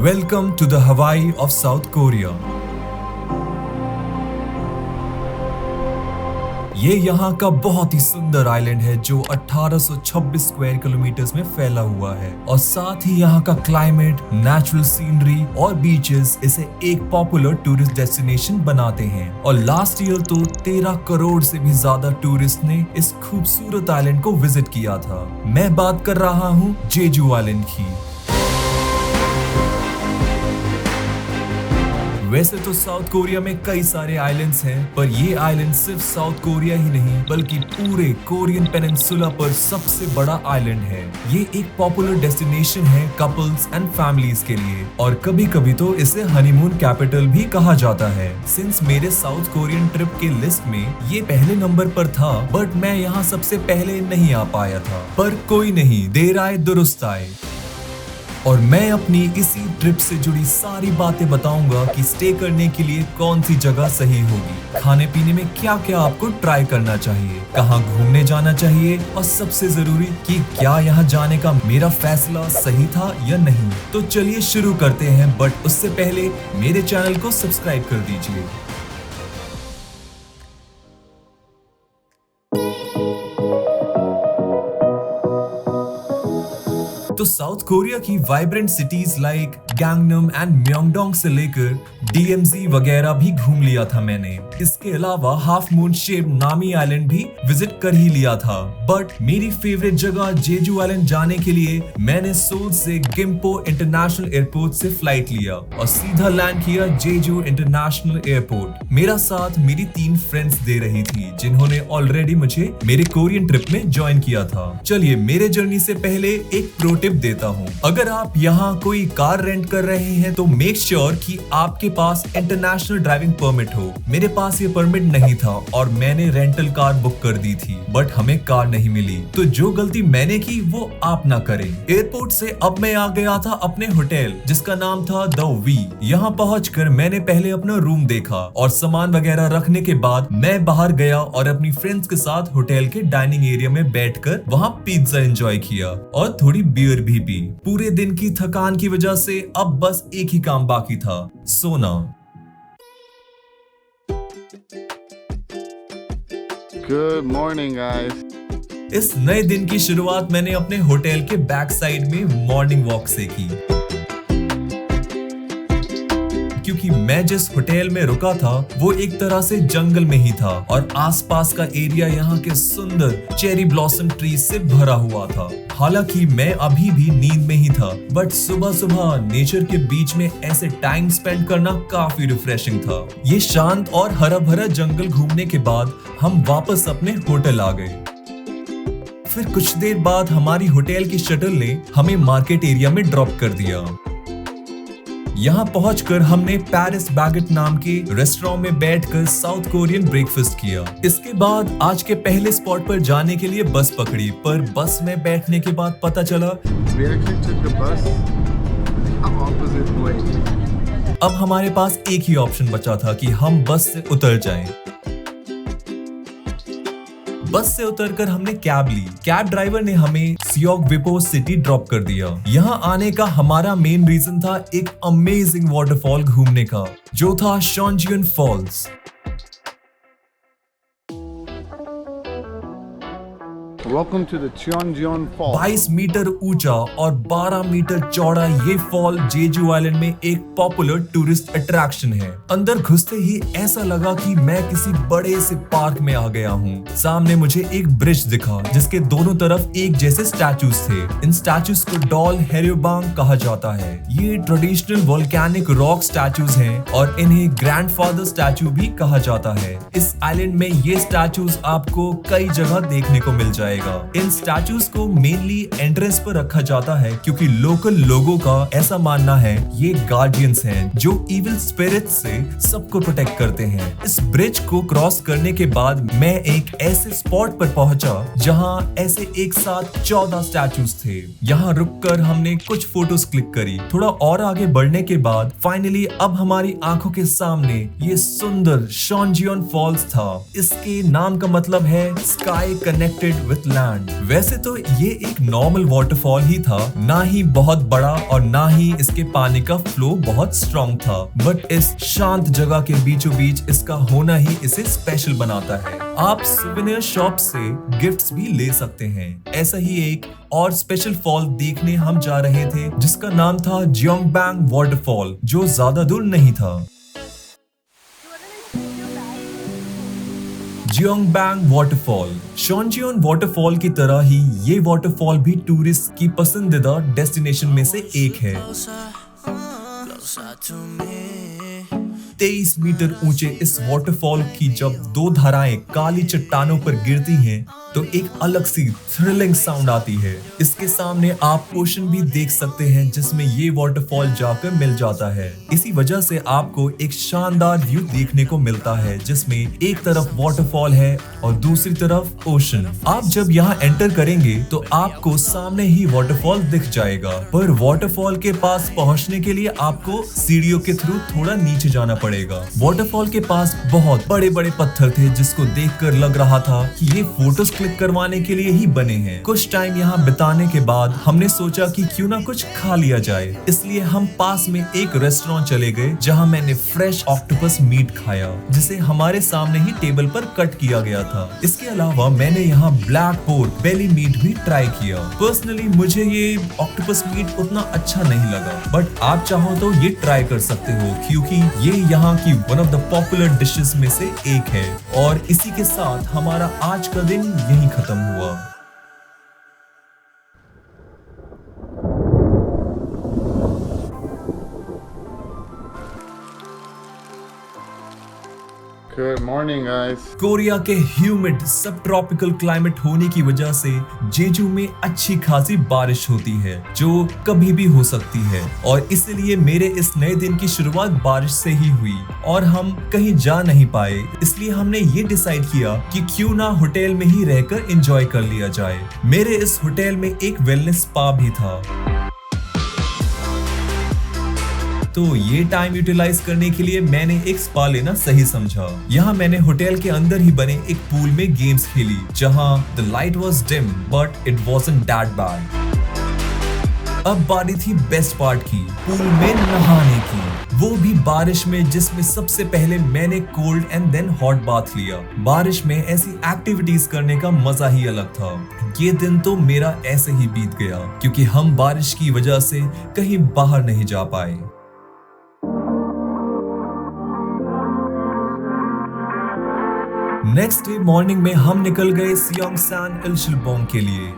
Welcome to the Hawaii of South Korea. ये यहाँ का बहुत ही सुंदर आइलैंड है जो 1826 स्क्वायर किलोमीटर्स में फैला हुआ है और साथ ही यहाँ का क्लाइमेट, नेचुरल सीनरी और बीचेस इसे एक पॉपुलर टूरिस्ट डेस्टिनेशन बनाते हैं। और लास्ट ईयर तो 13 करोड़ से भी ज्यादा टूरिस्ट ने इस खूबसूरत आइलैंड को विजिट किया था। मैं बात कर रहा हूँ जेजू आइलैंड की। वैसे तो साउथ कोरिया में कई सारे आइलैंड्स हैं, पर ये आइलैंड सिर्फ साउथ कोरिया ही नहीं बल्कि पूरे कोरियन पेनिनसुला पर सबसे बड़ा आइलैंड है। ये एक पॉपुलर डेस्टिनेशन है कपल्स एंड फैमिलीज के लिए और कभी कभी तो इसे हनीमून कैपिटल भी कहा जाता है। सिंस मेरे साउथ कोरियन ट्रिप के लिस्ट में ये पहले नंबर पर था, बट मैं यहाँ सबसे पहले नहीं आ पाया था। पर कोई नहीं, देर आए दुरुस्त आए। और मैं अपनी इसी ट्रिप से जुड़ी सारी बातें बताऊंगा कि स्टे करने के लिए कौन सी जगह सही होगी, खाने पीने में क्या क्या आपको ट्राई करना चाहिए, कहाँ घूमने जाना चाहिए और सबसे जरूरी कि क्या यहाँ जाने का मेरा फैसला सही था या नहीं। तो चलिए शुरू करते हैं, बट उससे पहले मेरे चैनल को सब्सक्राइब कर दीजिए। तो साउथ कोरिया की vibrant cities like Gangnam and Myeongdong से लेकर DMZ वगैरह भी घूम लिया था मैंने। इसके अलावा हाफ मून शेप नामी आइलैंड भी विजिट कर ही लिया था, बट मेरी फेवरेट जगह जेजू आइलैंड जाने के लिए मैंने सोल से गिम्पो इंटरनेशनल एयरपोर्ट से फ्लाइट लिया और सीधा लैंड किया जेजू इंटरनेशनल एयरपोर्ट। मेरा साथ मेरी 3 फ्रेंड्स दे रही थी जिन्होंने ऑलरेडी मुझे मेरे कोरियन ट्रिप में ज्वाइन किया था। चलिए मेरे जर्नी से पहले एक प्रो टिप देता हूँ। अगर आप यहाँ कोई कार रेंट कर रहे हैं तो मेक श्योर कि आपके पास इंटरनेशनल ड्राइविंग परमिट हो। मेरे पास ये परमिट नहीं था और मैंने रेंटल कार बुक कर दी थी, बट हमें कार नहीं मिली। तो जो गलती मैंने की वो आप ना करें। एयरपोर्ट से अब मैं आ गया था अपने होटल जिसका नाम था द वी। यहाँ पहुंचकर मैंने पहले अपना रूम देखा और सामान वगैरह रखने के बाद मैं बाहर गया और अपनी फ्रेंड्स के साथ होटल के डाइनिंग एरिया में बैठकर वहाँ पिज्जा एंजॉय किया और थोड़ी बियर भी पी। पूरे दिन की थकान की वजह से अब बस एक ही काम बाकी था, सोना। Good morning, guys. इस नए दिन की शुरुआत मैंने अपने होटल के बैक साइड में मॉर्निंग वॉक से की, क्योंकि मैं जिस होटल में रुका था वो एक तरह से जंगल में ही था और आसपास का एरिया यहाँ के सुंदर चेरी ब्लॉसम ट्री से भरा हुआ था। हालांकि मैं अभी भी नींद में ही था, बट सुबह सुबह नेचर के बीच में ऐसे टाइम स्पेंड करना काफी रिफ्रेशिंग था। ये शांत और हरा भरा जंगल घूमने के बाद हम वापस अपने होटल आ गए। फिर कुछ देर बाद हमारी होटल की शटल ने हमें मार्केट एरिया में ड्रॉप कर दिया। यहाँ पहुंचकर हमने पेरिस बैगेट नाम के रेस्टोरेंट में बैठकर साउथ कोरियन ब्रेकफास्ट किया। इसके बाद आज के पहले स्पॉट पर जाने के लिए बस पकड़ी, पर बस में बैठने के बाद पता चला अब हमारे पास एक ही ऑप्शन बचा था कि हम बस से उतर जाएं। बस से उतरकर हमने कैब ली। कैब ड्राइवर ने हमें सियोग्विपो सिटी ड्रॉप कर दिया। यहाँ आने का हमारा मेन रीजन था एक अमेजिंग वाटरफॉल घूमने का, जो था शॉन्जियन फॉल्स। 22 मीटर ऊंचा और 12 मीटर चौड़ा ये फॉल जेजू आइलैंड में एक पॉपुलर टूरिस्ट अट्रैक्शन है। अंदर घुसते ही ऐसा लगा कि मैं किसी बड़े से पार्क में आ गया हूँ। सामने मुझे एक ब्रिज दिखा जिसके दोनों तरफ एक जैसे स्टैचूज थे। इन स्टैचूज को डॉल हेरियोबांग कहा जाता है। ये ट्रेडिशनल वोल्केनिक रॉक स्टैचूज हैं और इन्हें ग्रैंडफादर स्टैचू भी कहा जाता है। इस आइलैंड में ये स्टैचूज आपको कई जगह देखने को मिल जाएगा। इन स्टैचूज को मेनली एंट्रेंस पर रखा जाता है क्योंकि लोकल लोगों का ऐसा मानना है ये गार्डियंस हैं जो इविल स्पिरिट्स से सबको प्रोटेक्ट करते हैं। इस ब्रिज को क्रॉस करने के बाद मैं एक ऐसे स्पॉट पर पहुंचा जहां ऐसे एक साथ 14 स्टैचूज थे। यहाँ रुककर हमने कुछ फोटोज क्लिक करी। थोड़ा और आगे बढ़ने के बाद फाइनली अब हमारी आंखों के सामने ये सुंदर शॉन्जियन फॉल्स था। इसके नाम का मतलब है स्काई कनेक्टेड विथ लैंड। वैसे तो ये एक नॉर्मल वाटरफॉल ही था, ना ही बहुत बड़ा और ना ही इसके पानी का फ्लो बहुत स्ट्रॉन्ग था, बट इस शांत जगह के बीचों बीच इसका होना ही इसे स्पेशल बनाता है। आप सुवेनियर शॉप से गिफ्ट्स भी ले सकते हैं। ऐसा ही एक और स्पेशल फॉल देखने हम जा रहे थे जिसका नाम था जियोंगबैंग वाटरफॉल, जो ज्यादा दूर नहीं था। जियोंगबैंग वाटरफॉल शॉन्जियोन वाटरफॉल की तरह ही ये वाटरफॉल भी टूरिस्ट की पसंदीदा डेस्टिनेशन में से एक है। 23 मीटर ऊंचे इस वाटरफॉल की जब दो धाराएं काली चट्टानों पर गिरती हैं तो एक अलग सी थ्रिलिंग साउंड आती है। इसके सामने आप ओशन भी देख सकते हैं जिसमें ये वाटरफॉल जाकर मिल जाता है। इसी वजह से आपको एक शानदार व्यू देखने को मिलता है जिसमें एक तरफ वाटरफॉल है और दूसरी तरफ ओशन। आप जब यहाँ एंटर करेंगे तो आपको सामने ही वाटरफॉल दिख जाएगा, पर वाटरफॉल के पास पहुँचने के लिए आपको सीढ़ियों के थ्रू थोड़ा नीचे जाना पड़ेगा। वाटरफॉल के पास बहुत बड़े बड़े पत्थर थे जिसको देखकर लग रहा था कि ये फोटोज क्लिक करवाने के लिए ही बने हैं। कुछ टाइम यहाँ बिताने के बाद हमने सोचा कि क्यों ना कुछ खा लिया जाए, इसलिए हम पास में एक रेस्टोरेंट चले गए जहाँ मैंने फ्रेश ऑक्टोपस मीट खाया जिसे हमारे सामने ही टेबल पर कट किया गया था। इसके अलावा मैंने यहाँ ब्लैक पोर्क बेली मीट भी ट्राई किया। पर्सनली मुझे ये ऑक्टोपस मीट उतना अच्छा नहीं लगा, बट आप चाहो तो ये ट्राई कर सकते हो क्योंकि ये यहाँ की one of the popular dishes में से एक है। और इसी के साथ हमारा आज का दिन यहीं खत्म हुआ। Good morning, guys. कोरिया के ह्यूमिड सब ट्रॉपिकल क्लाइमेट होने की वजह से जेजू में अच्छी खासी बारिश होती है जो कभी भी हो सकती है, और इसलिए मेरे इस नए दिन की शुरुआत बारिश से ही हुई और हम कहीं जा नहीं पाए। इसलिए हमने ये डिसाइड किया कि क्यों ना होटल में ही रहकर एंजॉय कर लिया जाए। मेरे इस होटल में एक वेलनेस स्पा भी था, तो ये टाइम यूटिलाइज करने के लिए मैंने एक स्पा लेना सही समझा। यहाँ मैंने होटल के अंदर ही बने एक पूल में गेम्स खेली जहाँ the light was dim but it wasn't that bad. अब बारी थी बेस्ट पार्ट की, पूल में नहाने की, वो भी बारिश में, जिसमें सबसे पहले मैंने cold and then hot bath लिया। बारिश में ऐसी एक्टिविटीज करने का मजा ही अलग था। ये दिन तो मेरा ऐसे ही बीत गया क्योंकि हम बारिश की वजह से कहीं बाहर नहीं जा पाए। नेक्स्ट डे मॉर्निंग में हम निकल गए सियोंगसान इल्चुलबोंग के लिए,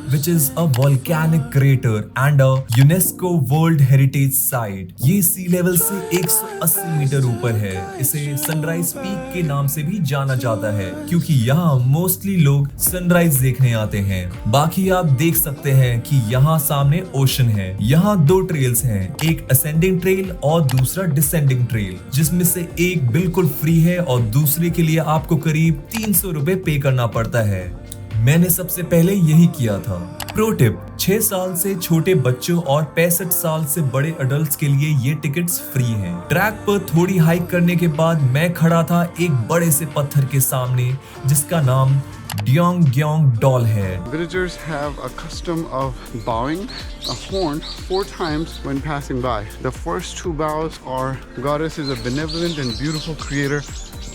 which is a volcanic crater and a UNESCO World Heritage Site। ये सी लेवल से 180 मीटर ऊपर है। इसे सनराइज पीक के नाम से भी जाना जाता है क्योंकि यहाँ मोस्टली लोग सनराइज देखने आते हैं। बाकी आप देख सकते हैं कि यहाँ सामने ओशन है। यहाँ दो ट्रेल्स हैं, एक असेंडिंग ट्रेल और दूसरा डिसेंडिंग ट्रेल, जिसमें से एक बिल्कुल फ्री है और दूसरे के लिए आपको करीब 300 रुपए पे करना पड़ता है। मैंने सबसे पहले यही किया था। प्रो टिप, 6 साल से छोटे बच्चों और 65 साल से बड़े अडल्ट्स के लिए ये टिकट्स फ्री हैं। ट्रैक पर थोड़ी हाइक करने के बाद मैं खड़ा था एक बड़े से पत्थर के सामने जिसका नाम डियोंगग्योंग डॉल है। Villagers have a custom of bowing a horn 4 times when passing by. The first 2 bows are goddess is a benevolent and beautiful creator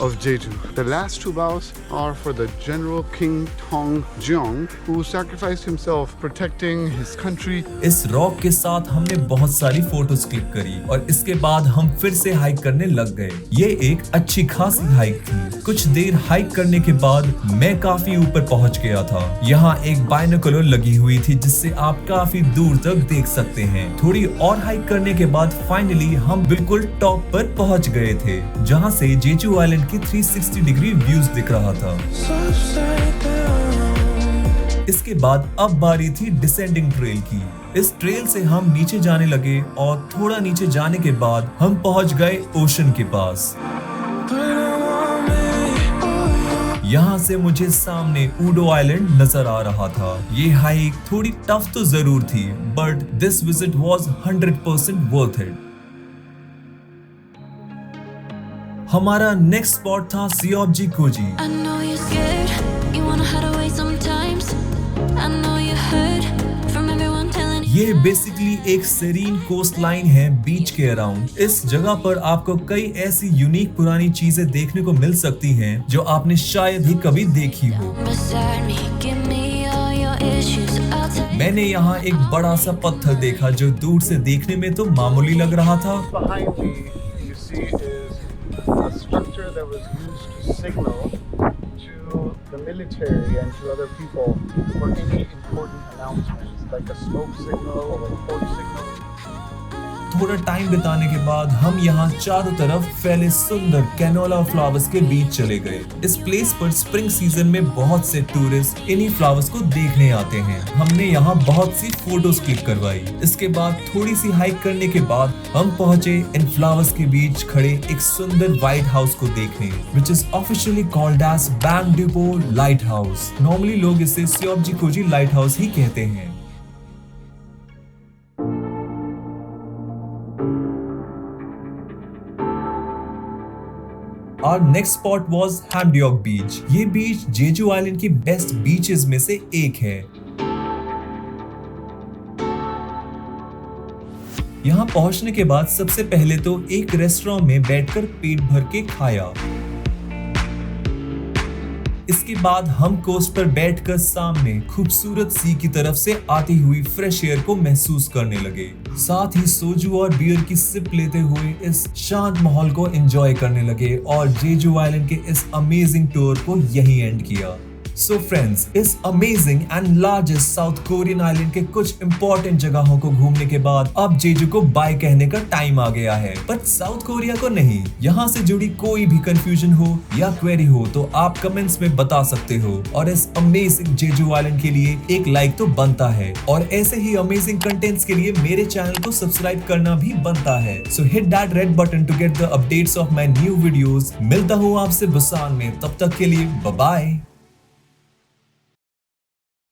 of Jeju. The last 2 bows are for the general King Tong Jeong who sacrificed himself protecting his country. इस rock के साथ हमने बहुत सारी photos click करी और इसके बाद हम फिर से हाइक करने लग गए। ये एक अच्छी खासी हाइक थी। कुछ देर हाइक करने के बाद मैं काफी ऊपर पहुंच गया था। यहाँ एक बाइनोकुलर लगी हुई थी जिससे आप काफी दूर तक देख सकते हैं। थोड़ी और हाइक करने के बाद फाइनली हम बिल्कुल टॉप पर पहुंच गए थे जहाँ से जेजू आइलैंड की 360 डिग्री व्यूज दिख रहा था। इसके बाद अब बारी थी डिसेंडिंग ट्रेल की। इस ट्रेल से हम नीचे जाने लगे और थोड़ा नीचे जाने के बाद हम पहुंच गए ओशन के पास। यहाँ से मुझे सामने उडो आइलैंड नजर आ रहा था। ये हाइक थोड़ी टफ तो जरूर थी but this visit was 100% worth it. हमारा नेक्स्ट स्पॉट था सियोबजी Cozi. hide away sometimes. I know you heard from everyone telling you. ये बेसिकली एक सेरीन कोस्ट लाइन है बीच के अराउंड। इस जगह पर आपको कई ऐसी यूनिक पुरानी चीजें देखने को मिल सकती हैं जो आपने शायद ही कभी देखी हो। Beside me, give me all your issues. I'll take मैंने यहाँ एक बड़ा सा पत्थर देखा जो दूर से देखने में तो मामूली लग रहा था, Behind me, you see, is a structure that was used to signal to the military and to other people for any important announcements, like a smoke signal or a port signal. थोड़ा time बिताने के बाद हम यहाँ चारों तरफ फैले सुंदर कैनोला फ्लावर्स के बीच चले गए। इस प्लेस पर स्प्रिंग सीजन में बहुत से टूरिस्ट इन्हीं फ्लावर्स को देखने आते हैं। हमने यहाँ बहुत सी फोटोज क्लिक करवाई। इसके बाद थोड़ी सी हाइक करने के बाद हम पहुंचे इन फ्लावर्स के बीच खड़े एक सुंदर व्हाइट हाउस को देखने, which is officially called as बैंग डिपो लाइट हाउस। नॉर्मली लोग इसे स्योबजी कोजी लाइट हाउस ही कहते हैं। Our next spot was Hamdeok Beach. ये बीच जेजू आइलैंड की बेस्ट बीचेस में से एक है। यहाँ पहुंचने के बाद सबसे पहले तो एक रेस्टोरेंट में बैठकर पेट भर के खाया। इसके बाद हम कोस्ट पर बैठकर सामने खूबसूरत सी की तरफ से आती हुई फ्रेश एयर को महसूस करने लगे। साथ ही सोजू और बियर की सिप लेते हुए इस शांत माहौल को एंजॉय करने लगे और जेजू आइलैंड के इस अमेजिंग टूर को यहीं एंड किया। सो फ्रेंड्स, इस amazing and largest south Korean island के कुछ इंपॉर्टेंट जगहों को घूमने के बाद अब जेजू को बाय कहने का टाइम आ गया है, पर साउथ कोरिया को नहीं। यहाँ से जुड़ी कोई भी कंफ्यूजन हो या क्वेरी हो तो आप कमेंट्स में बता सकते हो, और इस अमेजिंग जेजू आइलैंड के लिए एक लाइक तो बनता है, और ऐसे ही अमेजिंग कंटेंट्स के लिए मेरे चैनल को सब्सक्राइब करना भी बनता है। So hit that red button to get the updates of my new videos. मिलता हूँ आपसे बुसान में, तब तक के लिए बाय बाय।